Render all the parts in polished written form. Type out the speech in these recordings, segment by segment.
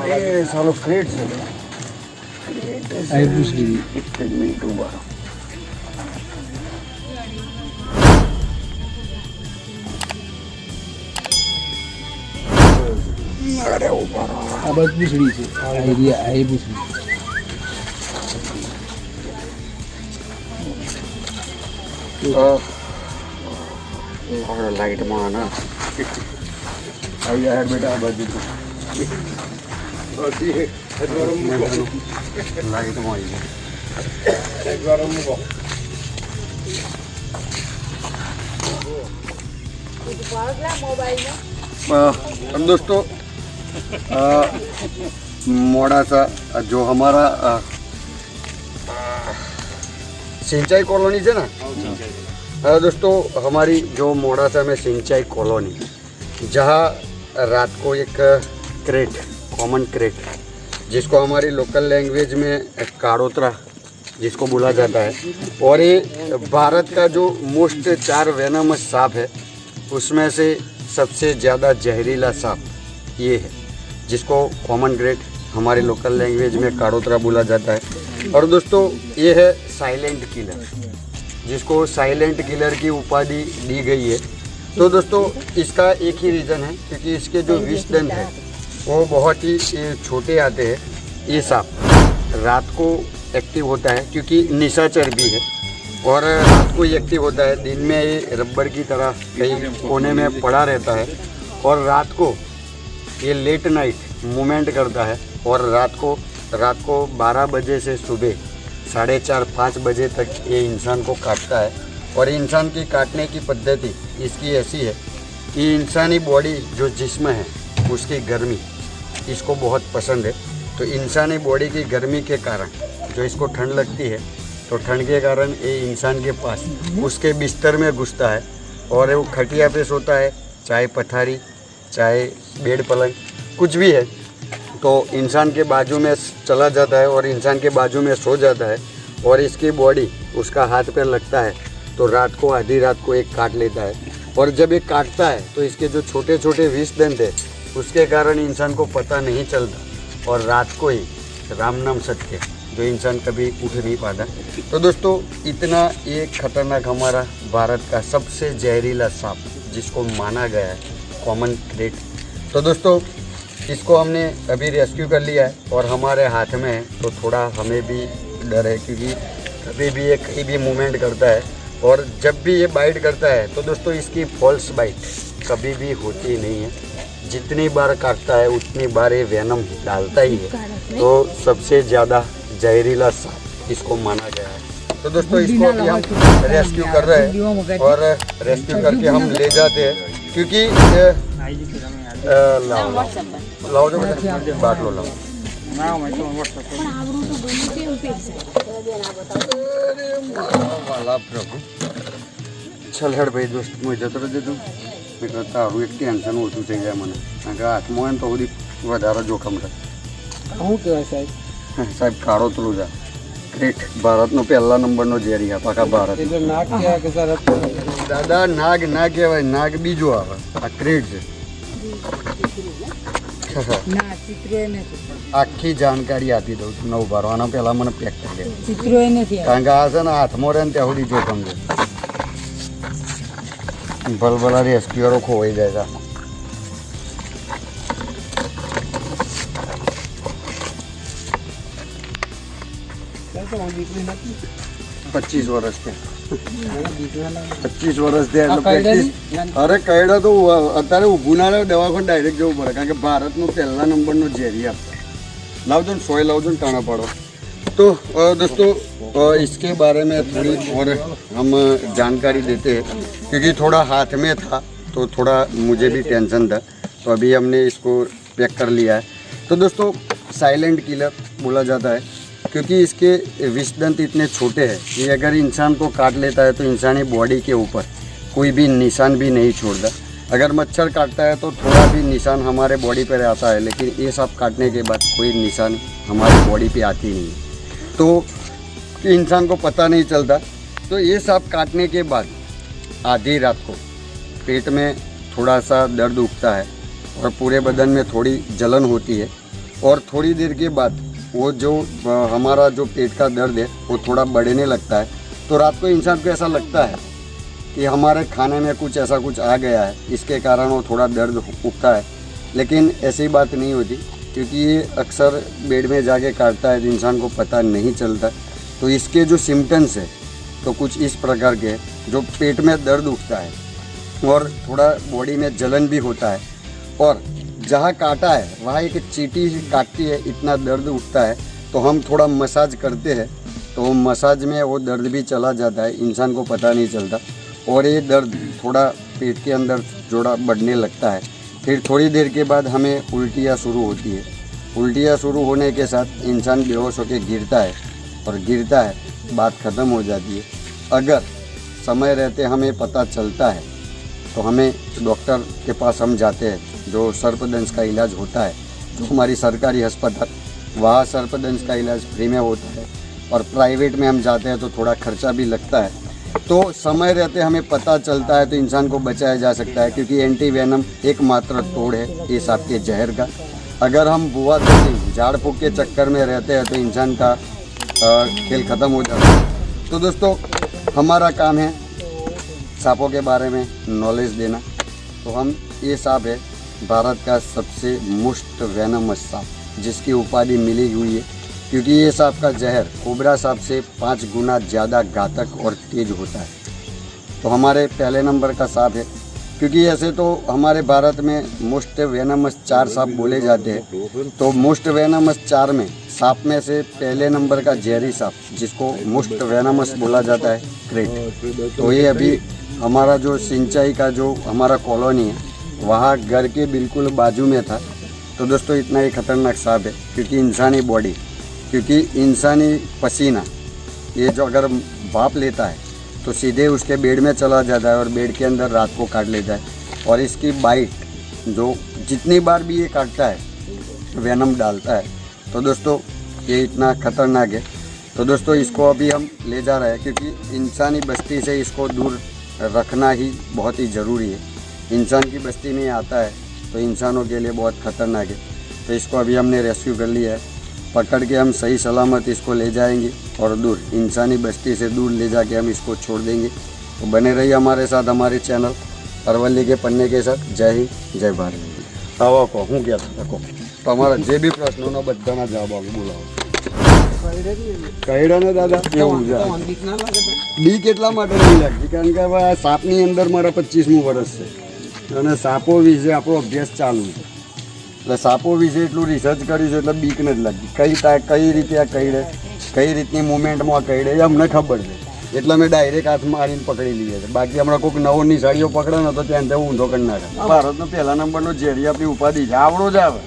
ये सालो क्रेट से आई पूछ ली एक मिनट उबारो अरे उबारो अब पूछ ली છે આઈડિયા આઈ પૂछ ली लाइट में आना आई यार बेटा बाजू लाइट में आई दोस्तों मोड़ासा जो हमारा सिंचाई कॉलोनी है ना दोस्तों, हमारी जो मोड़ासा में सिंचाई कॉलोनी, जहाँ रात को एक क्रेट, कॉमन क्रेट, जिसको हमारी लोकल लैंग्वेज में काड़ोतरा जिसको बोला जाता है, और ये भारत का जो मोस्ट 4 वेनमस सांप है, उसमें से सबसे ज़्यादा जहरीला सांप ये है, जिसको कॉमन क्रेट हमारी लोकल लैंग्वेज में काड़ोतरा बोला जाता है। और दोस्तों, ये है साइलेंट किलर, जिसको साइलेंट किलर की उपाधि दी गई है। तो दोस्तों, इसका एक ही रीज़न है, क्योंकि इसके जो विष दंत है वो बहुत ही छोटे आते हैं। ये सांप रात को एक्टिव होता है, क्योंकि निशाचर भी है, और रात को ही एक्टिव होता है। दिन में ये रबर की तरह कहीं कोने में पड़ा रहता है, और रात को ये लेट नाइट मूवमेंट करता है, और रात को 12 बजे से सुबह 4:30-5 बजे तक ये इंसान को काटता है। और इंसान की काटने की पद्धति इसकी ऐसी है कि इंसानी बॉडी जो जिस्म है उसकी गर्मी इसको बहुत पसंद है। तो इंसानी बॉडी की गर्मी के कारण जो इसको ठंड लगती है, तो ठंड के कारण ये इंसान के पास उसके बिस्तर में घुसता है, और वो खटिया पे सोता है, चाहे पथारी, चाहे बेड पलंग, कुछ भी है, तो इंसान के बाजू में चला जाता है और इंसान के बाजू में सो जाता है। और इसकी बॉडी उसका हाथ पे लगता है, तो रात को आधी रात को एक काट लेता है। और जब एक काटता है तो इसके जो छोटे छोटे विष दंत है उसके कारण इंसान को पता नहीं चलता, और रात को ही राम नाम सत्य, जो इंसान कभी उठ नहीं पाता। तो दोस्तों, इतना एक खतरनाक हमारा भारत का सबसे जहरीला सांप जिसको माना गया है कॉमन क्रेट। तो दोस्तों, इसको हमने अभी रेस्क्यू कर लिया है और हमारे हाथ में है, तो थोड़ा हमें भी डर है, क्योंकि कभी भी ये कहीं भी मूवमेंट करता है, और जब भी ये बाइट करता है तो दोस्तों इसकी फॉल्स बाइट कभी भी होती नहीं है। जितनी बार काटता है उतनी बार ये वेनम डालता ही है। तो सबसे ज़्यादा जहरीला सांप इसको माना गया है। तो दोस्तों, इसको अभी हम रेस्क्यू कर रहे हैं, और रेस्क्यू करके हम ले जाते हैं, क्योंकि लाओ जो बाट लो लाओ। चल हेड भाई दोस्त, मैं जतो रहे तू तारू एक टेंशन ओछું થઈ જાય મને, કારણ કે હાથમાં હોય ને તો બધી વધારે જોખમ રહે। શું કહેવાય સાહેબ? સાહેબ, કાળોતરું છે ક્રેટ, ભારતનો પહેલા નંબરનો ઝેરી આ આખા ભારત। એટલે નાગ કહેવાય કે સર? દાદા, નાગ ના કહેવાય, નાગ બીજો આવે, આ ક્રેટ છે। આખી જાણકારી આપી દઉં છું, નવ બાર આના પહેલાં મને પેક કરી દે, કારણ કે આ છે ને હાથમાં રહે ને ત્યાં સુધી જોખમ છે। ભલભલા રેસ્ક્યુઅરો ખોવાઈ જાય છે। 25 વર્ષ થયા, 25 વર્ષ થયા એટલે પ્રેક્ટિસ। અરે કઈડા તો અત્યારે ઊભું ના રહે, દવાખાને ડાયરેક્ટ જવું પડે, કારણ કે ભારતનો પહેલા નંબરનો ઝેરી આપતા। लाओ सोए लाओ टाना पड़ो। तो दोस्तों इसके बारे में थोड़ी और हम जानकारी देते हैं, क्योंकि थोड़ा हाथ में था तो थोड़ा मुझे भी टेंशन था, तो अभी हमने इसको पैक कर लिया है। तो दोस्तों साइलेंट किलर बोला जाता है क्योंकि इसके विषदंत इतने छोटे हैं कि अगर इंसान को काट लेता है तो इंसानी बॉडी के ऊपर कोई भी निशान भी नहीं छोड़ता। अगर मच्छर काटता है तो थोड़ा भी निशान हमारे बॉडी पर आता है, लेकिन ये सांप काटने के बाद कोई निशान हमारे बॉडी पे आती नहीं है, तो इंसान को पता नहीं चलता। तो ये सांप काटने के बाद आधी रात को पेट में थोड़ा सा दर्द उठता है और पूरे बदन में थोड़ी जलन होती है, और थोड़ी देर के बाद वो जो हमारा जो पेट का दर्द है वो थोड़ा बढ़ने लगता है। तो रात को इंसान को ऐसा लगता है कि हमारे खाने में कुछ ऐसा कुछ आ गया है, इसके कारण वो थोड़ा दर्द उठता है। लेकिन ऐसी बात नहीं होती, क्योंकि ये अक्सर बेड में जाके काटता है तो इंसान को पता नहीं चलता। तो इसके जो सिम्टम्स है तो कुछ इस प्रकार के हैं, जो पेट में दर्द उठता है और थोड़ा बॉडी में जलन भी होता है, और जहाँ काटा है वहाँ एक चींटी काटती है, इतना दर्द उठता है। तो हम थोड़ा मसाज करते हैं तो मसाज में वो दर्द भी चला जाता है, इंसान को पता नहीं चलता। और ये दर्द थोड़ा पेट के अंदर जोड़ा बढ़ने लगता है। फिर थोड़ी देर के बाद हमें उल्टियाँ शुरू होती है। उल्टियाँ शुरू होने के साथ इंसान बेहोश होकर गिरता है, और गिरता है, बात ख़त्म हो जाती है। अगर समय रहते हमें पता चलता है तो हमें डॉक्टर के पास हम जाते हैं, जो सर्पदंश का इलाज होता है, जो हमारी सरकारी अस्पताल, वहाँ सर्पदंश का इलाज फ्री में होता है। और प्राइवेट में हम जाते हैं तो थोड़ा खर्चा भी लगता है। तो समय रहते हमें पता चलता है तो इंसान को बचाया जा सकता है, क्योंकि एंटी वेनम एकमात्र तोड़ है इस आपके जहर का। अगर हम बुआ धोती झाड़ फूक के चक्कर में रहते हैं तो इंसान का खेल ख़त्म हो जाता है। तो दोस्तों, हमारा काम है सांपों के बारे में नॉलेज देना। तो हम ये सांप है भारत का सबसे मोस्ट वेनमस सांप, जिसकी उपाधि मिली हुई है, क्योंकि ये सांप का जहर कोबरा सांप से 5 गुना ज़्यादा घातक और तेज होता है। तो हमारे पहले नंबर का सांप है, क्योंकि ऐसे तो हमारे भारत में मोस्ट वेनमस 4 सांप बोले जाते हैं। तो मोस्ट वेनमस 4 में सांप में से पहले नंबर का जहरी सांप, जिसको मोस्ट वेनमस बोला जाता है, क्रेट। तो ये अभी हमारा जो सिंचाई का जो हमारा कॉलोनी है वहाँ घर के बिल्कुल बाजू में था। तो दोस्तों, इतना ही खतरनाक सांप है, क्योंकि इंसानी बॉडी, क्योंकि इंसानी पसीना ये जो अगर भाप लेता है तो सीधे उसके बेड में चला जाता है और बेड के अंदर रात को काट लेता है। और इसकी बाइट जो जितनी बार भी ये काटता है वेनम डालता है। तो दोस्तों, ये इतना खतरनाक है। तो दोस्तों, इसको अभी हम ले जा रहे हैं, क्योंकि इंसानी बस्ती से इसको दूर रखना ही बहुत ही ज़रूरी है। इंसान की बस्ती में आता है तो इंसानों के लिए बहुत ख़तरनाक है। तो इसको अभी हमने रेस्क्यू कर लिया है, पकड़ के हम सही सलामत इसको ले जाएंगे और दूर इंसानी बस्ती से दूर ले जाके हम इसको छोड़ देंगे। तो बने रहिए हमारे साथ, हमारे चैनल अरवल्ली के पन्ने के साथ। जय हिंद, जय भारत। आवा को हूँ क्या था को તમારા જે બી પ્રશ્નોનો બધાના જવાબ આવે, બોલાવો। કઈડા ને દાદા એવું છે, બીક એટલા માટે નહીં લાગતી કારણ કે હવે આ સાપની અંદર મારા 25મું વર્ષ છે અને સાપો વિશે આપણો અભ્યાસ ચાલુ છે। એટલે સાપો વિશે એટલું રિસર્ચ કર્યું છે એટલે બીક નથી લાગતી। કઈ રીતે આ કઈડે, કઈ રીતની મુવમેન્ટમાં આ કઈડે એ અમને ખબર છે, એટલે અમે ડાયરેક્ટ હાથ મારીને પકડી લઈએ છીએ। બાકી હમણાં કોઈક નવો નિશાળીઓ પકડે ને તો ત્યાં ત્યાં ઊંધો કરી નાખે। ભારતનો પહેલા નંબરનો ઝેરી આપણી ઉપાધિ છે, આવડો જ આવે,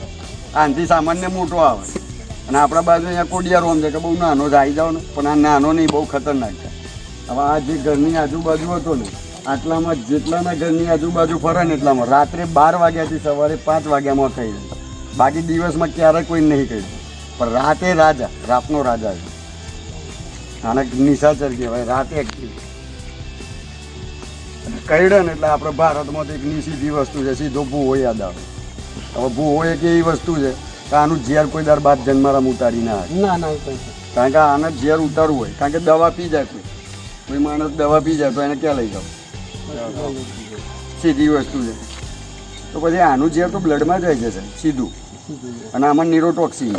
આનાથી સામાન્ય મોટો આવે। અને આપણા બાજુ અહીંયા કોડિયારોમ છે કે બહુ નાનો જ આવી જાવ ને, પણ આ નાનો નહીં, બહુ ખતરનાક છે। હવે આ જે ઘરની આજુબાજુ હતો ને, આટલામાં જેટલાના ઘરની આજુબાજુ ફરે ને એટલામાં રાત્રે 12 વાગ્યાથી સવારે 5 વાગ્યામાં ખાઈ જાય। બાકી દિવસમાં ક્યારેય કોઈ નહીં કહી, પણ રાતે રાજા, રાતનો રાજા છે। આને નિશાચર કહેવાય, રાતે એક્ટિવ કઈડે ને એટલે આપણે ભારતમાં તો એક નિશીધી વસ્તુ છે, સીધો ભૂવો યાદ આવે। હવે ભૂવો એક એવી વસ્તુ છે કે આનું ઝેર કોઈ દર બાદ જન્મારામ ઉતારી ના આવે, કારણ કે આને ઝેર ઉતારવું હોય, કારણ કે દવા પી જાય કોઈ માણસ દવા પી જાય તો એને ક્યાં લઈ જાવ, સીધી વસ્તુ છે। તો પછી આનું ઝેર તો બ્લડમાં જાય છે સીધું, અને આમાં ન્યુરોટોક્સિન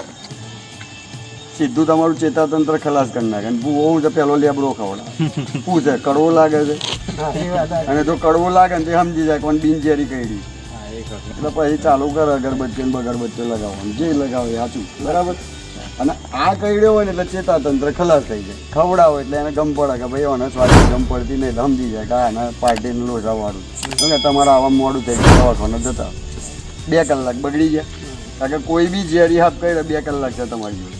સીધું તમારું ચેતાતંત્ર ખલાસ કરી નાખે। અને ભૂવો હું તો પહેલો લેબડો ખવડાવે, પૂછે કડવો લાગે છે, અને જો કડવો લાગે ને તે સમજી જાય કોણ બિનઝેરી કઈડી, એટલે પછી ચાલુ કરે અગરબત્તી ને બગરબત્તી લગાવવાનું, જે લગાવે સાચું બરાબર। અને આ કઈડ્યો હોય ને એટલે ચેતાતંત્ર ખલાસ થઈ જાય, ખવડાવો એટલે એને ગમ પડે કે ભાઈ આને સ્વાદ ગમ પડતી નહીં, સમજી જાય કે આને પાર્ટીનું લોસાવાળું કે તમારે આવા મોડું થઈ ગયું, દવાખાને જતા 2 કલાક બગડી ગયા। કારણ કે કોઈ બી ઝેરી હાથ કઈડે 2 કલાક છે તમારી જોડે,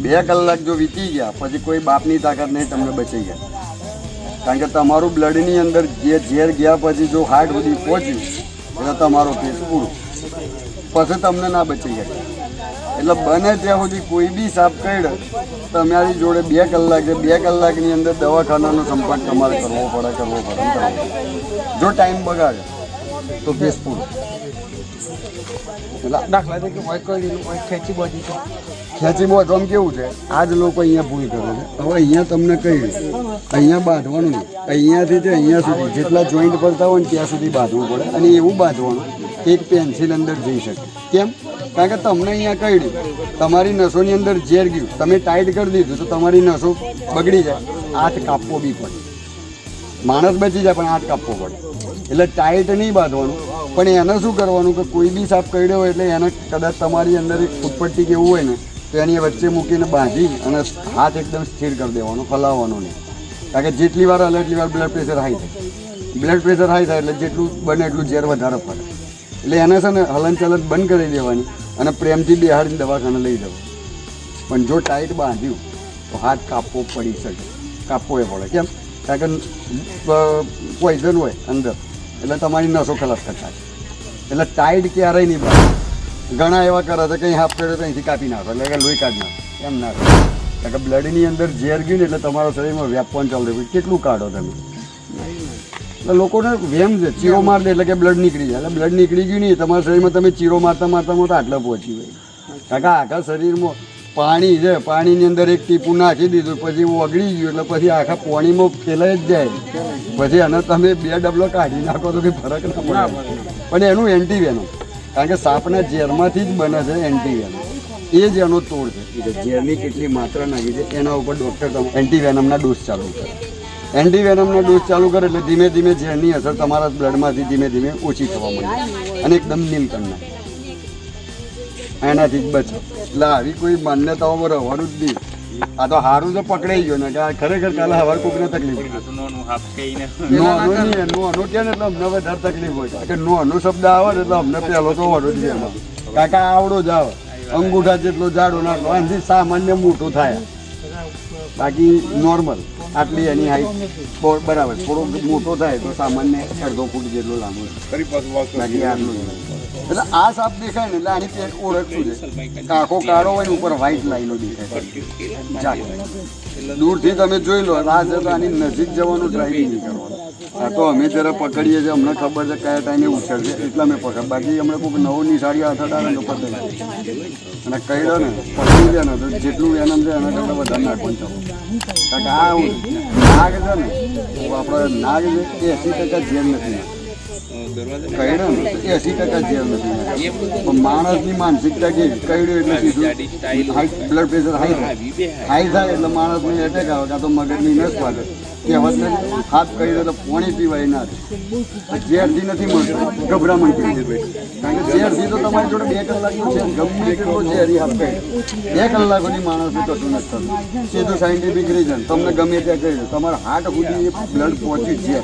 2 કલાક જો વીતી ગયા પછી કોઈ બાપની તાકાત નહીં તમને બચી ગયા, કારણ કે તમારું બ્લડની અંદર જે ઝેર ગયા પછી જો હાર્ટ સુધી પહોંચ્યું એટલે તમારો કેસ પૂરો, પછી તમને ના બચી ગયા। એટલે બને ત્યાં સુધી કોઈ બી સાપ કઈડે તમારી જોડે 2 કલાક છે, 2 કલાકની અંદર દવાખાનાનો સંપર્ક તમારે કરવો પડે। જો ટાઈમ બગાડે તો કેસ પૂરો। એટલે દાખલા તરીકે હોય કરી હોય ખેંચી બાજુ છે ખેંચી બોધવામાં કેવું છે, આ જ લોકો અહીંયા ભૂલ કરે છે. હવે અહીંયા તમને કહી અહીંયા બાંધવાનું નહીં, અહીંયાથી તે અહીંયા સુધી જેટલા જોઈન્ટ પડતા હોય ને ત્યાં સુધી બાંધવું પડે, અને એવું બાંધવાનું કે એક પેન્સિલ અંદર જઈ શકે. કેમ? કારણ કે તમને અહીંયા કહી દીધું તમારી નસોની અંદર ઝેર ગયું, તમે ટાઈટ કરી દીધું તો તમારી નસો બગડી જાય, હાથ કાપવો બી પડે. માણસ બચી જાય પણ હાથ કાપવો પડે. એટલે ટાઈટ નહીં બાંધવાનું, પણ એને શું કરવાનું કે કોઈ બી સાપ કરડ્યો હોય એટલે એને કદાચ તમારી અંદર એક ફૂટપટ્ટી કે એવું હોય ને તો એની વચ્ચે મૂકીને બાંધી અને હાથ એકદમ સ્થિર કરી દેવાનો, હલાવવાનો નહીં. કારણ કે જેટલી વાર હલે એટલી વાર બ્લડ પ્રેશર હાઈ થાય. બ્લડ પ્રેશર હાઈ થાય એટલે જેટલું બને એટલું ઝેર વધારે પડે. એટલે એને છે ને હલનચલન બંધ કરી દેવાની અને પ્રેમથી બેહાડીને દવાખાને લઈ જવું. પણ જો ટાઈટ બાંધ્યું તો હાથ કાપવો પડી શકે, કાપવો એ પડે. કેમ? કારણ કે પોઈઝન હોય અંદર એટલે તમારી નસો ખલાસ કરતા. એટલે ટાઈટ ક્યારેય નહીં બાંધે. ઘણા એવા કરે છે કંઈ હાફ કર્યો તો અહીંથી કાપી નાખો એટલે કે લોહી કાઢી નાખો, એમ ના કરો. કારણ કે બ્લડની અંદર ઝેર ગયું ને એટલે તમારા શરીરમાં વ્યાપવાનું ચાલુ થયું. કેટલું કાઢો તમે? એટલે લોકોને વેમ છે ચીરો માર દે એટલે કે બ્લડ નીકળી જાય. એટલે બ્લડ નીકળી ગયું નહીં તમારા શરીરમાં, તમે ચીરો મારતા મારતા તો આટલા પહોંચી હોય. કારણ કે આખા શરીરમાં પાણી છે, પાણીની અંદર એક ટીપું નાખી દીધું પછી ઓગળી ગયું એટલે પછી આખા પાણીમાં ફેલાઈ જ જાય. પછી એને તમે 2 ડબલો કાઢી નાખો તો કંઈ ફરક ના પડે. પણ એનું એન્ટીવેનમ, કારણ કે સાપના ઝેરમાંથી જ બને છે એન્ટીવેનમ, એ જ એનો તોડ છે. ઝેરની કેટલી માત્રા નાખી છે એના ઉપર ડૉક્ટર એન્ટીવેનમના ડોઝ ચાલુ કરે. એન્ટીવેનમના ડોઝ ચાલુ કરે એટલે ધીમે ધીમે ઝેરની અસર તમારા બ્લડમાંથી ધીમે ધીમે ઓછી થવા માંડે અને એકદમ નીલ કરી નાખે. એનાથી જ બચે. એટલે આવી કોઈ માન્યતાઓમાં રહેવાનું જ નહીં. આ તો સારું તો પકડાઈ ગયો ને કે આ ખરેખર કાલે હવાર કોકને તકલીફ નોનું કે ને એટલે અમને વધારે તકલીફ હોય કે નોનો શબ્દ આવે ને એટલે અમને પહેલો તો વડો જ એમાં. કાકા આવડો જ આવે, અંગૂઠા જેટલો જાડો નાખો, આનાથી સામાન્ય મોટું થાય. બાકી નોર્મલ આટલી એની હાઈટ બરાબર, થોડો મોટો થાય તો સામાન્ય 1.5 ફૂટ જેટલો લાંબો. બાકી આટલું એટલે આ સાપ દેખાય ને એટલે આની પેટ ઓળખ શું છે, કાકો કાળો હોય ને ઉપર વ્હાઈટ લાઈનો દેખાય. દૂરથી તમે જોઈ લો, આ છે તો આની નજીક જવાનું ટ્રાય નહીં કરવાનું. આ તો અમે જરા પકડીએ છીએ, અમને ખબર છે કયા ટાઈમે ઉછળશે એટલા મેં પકડ. બાકી અમને કોઈ નવો નિશાળી હાથ અડાડે તો પકડે અને કહી ને પકડી દે ને તો જેટલું એનમ છે એના કરતાં વધારે નાખવાનું ચાલો. કારણ કે આ નાગ છે ને આપણે નાગ છે એ 80% ઝેર નથી. કઈડ્યો ને 80% ઝેર નથી. પણ માણસની માનસિકતા કેવી, કઈડ્યો એટલે સીધું બ્લડ પ્રેશર હાઈ થાય એટલે માણસને એટેક આવે, કાં તો મગજની નસ વાગે. કહેવત નથી, હાથ કઈડ્યો તો પાણી પીવાય ના. ઝેરથી નથી મળતું, ગભરામણ થઈ જાય. કારણ કે ઝેરથી તો તમારી જોડે 2 કલાકનું છે, ગમે એટલો ઝેરી હાથ કઈડ્યો 2 કલાકોની માણસને કશું નથી થતું. સીધું સાયન્ટિફિક રીઝન તમને ગમે ત્યાં કહી દો, તમારા હાર્ટ સુધી બ્લડ પહોંચી ઝેર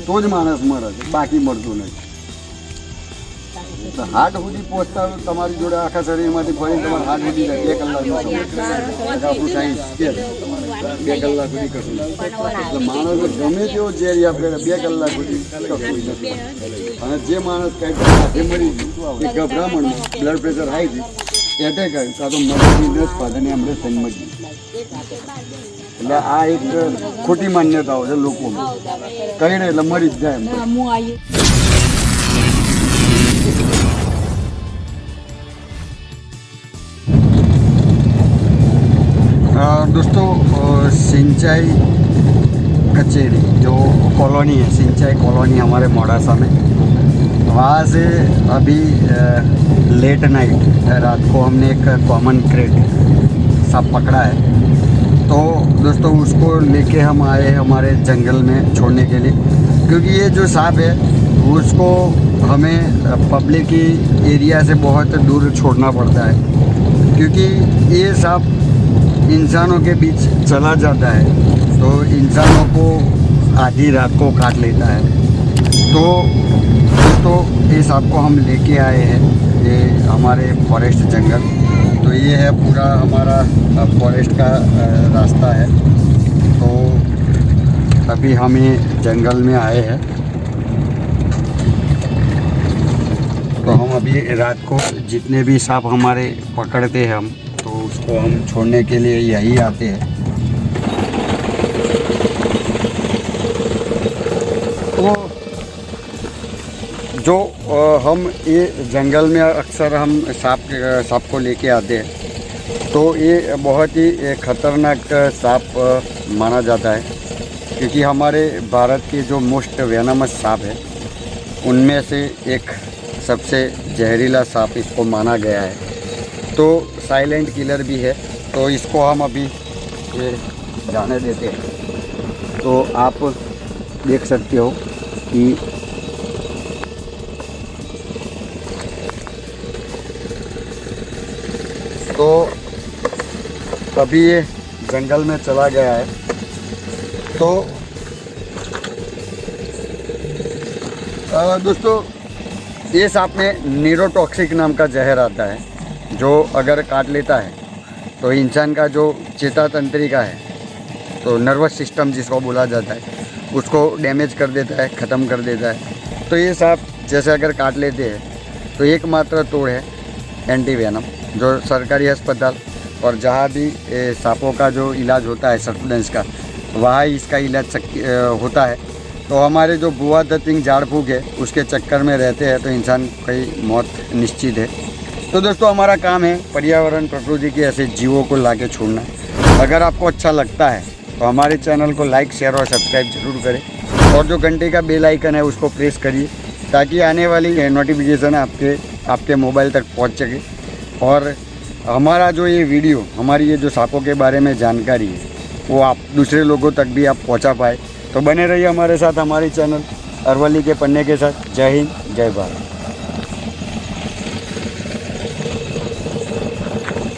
તો જ માણસ મરે છે, બાકી મળતું નથી. હાર્ટ સુધી પહોંચતા તમારી જોડે આખા શરીરમાંથી ફરી તમારે હાર્ટ સુધી જાય 2 કલાકનો સમય. આપણું સાયન્સ કે 2 કલાક સુધી કશું નથી. એટલે માણસ ગમે તેવો ઝેરી આપણે 2 કલાક સુધી કશું નથી. અને જે માણસ કાંઈ હાથે મરી ગયું એ ગભરામણ, બ્લડ પ્રેશર હાઈ છે, એટેક આવ્યું, કાં તો મગજની નસ ફાટે આપણે સમજી. એટલે આ એક ખોટી માન્યતાઓ છે લોકોમાં. કહીને એટલે મરી જ જાય. दोस्तों सिंचाई कचेरी जो कॉलोनी है, सिंचाई कॉलोनी हमारे मोड़ासा में, वहाँ से अभी लेट नाइट रात को हमने एक कॉमन क्रेट सांप पकड़ा है. तो दोस्तों उसको लेके हम आए हैं हमारे जंगल में छोड़ने के लिए, क्योंकि ये जो सांप है उसको हमें पब्लिक एरिया से बहुत दूर छोड़ना पड़ता है, क्योंकि ये सांप इंसानों के बीच चला जाता है तो इंसानों को आधी रात को काट लेता है. तो दोस्तों इस सांप को हम लेके आए हैं, ये हमारे फॉरेस्ट जंगल. तो ये है पूरा हमारा फॉरेस्ट का रास्ता है. तो अभी हम ये जंगल में आए हैं. तो हम अभी रात को जितने भी सांप हमारे पकड़ते हैं हम, तो उसको हम छोड़ने के लिए यही आते हैं. तो जो हम ये जंगल में अक्सर हम सांप को लेके आते हैं, तो ये बहुत ही ख़तरनाक सांप माना जाता है, क्योंकि हमारे भारत के जो मोस्ट वेनमस सांप है उनमें से एक सबसे जहरीला सांप इसको माना गया है। तो साइलेंट किलर भी है, तो इसको हम अभी ये जाने देते हैं। तो आप देख सकते हो कि तो कभी ये जंगल में चला गया है। तो दोस्तों, ये सांप में न्यूरोटॉक्सिक नाम का जहर आता है, जो अगर काट लेता है तो इंसान का जो चेता तंत्रिका है, तो नर्वस सिस्टम जिसको बोला जाता है, उसको डैमेज कर देता है, ख़त्म कर देता है। तो ये सांप जैसे अगर काट लेते हैं तो एकमात्र तोड़ है एंटी वेनम, जो सरकारी अस्पताल और जहाँ भी सांपों का जो इलाज होता है सर्कुलेंस का, वहाँ इसका इलाज होता है। तो हमारे जो बुआ दतिंग झाड़ फूक है उसके चक्कर में रहते हैं तो इंसान की मौत निश्चित है। तो दोस्तों, हमारा काम है पर्यावरण प्रकृति के ऐसे जीवों को लाके छोड़ना। अगर आपको अच्छा लगता है तो हमारे चैनल को लाइक, शेयर और सब्सक्राइब जरूर करें, और जो घंटे का बेल आइकन है उसको प्रेस करिए, ताकि आने वाली नोटिफिकेशन आपके मोबाइल तक पहुंच सके। और हमारा जो ये वीडियो, हमारी ये जो सांपों के बारे में जानकारी है, वो आप दूसरे लोगों तक भी आप पहुंचा पाए। तो बने रहिए हमारे साथ, हमारे चैनल अरवली के पन्ने के साथ। जय हिंद, जय भारत।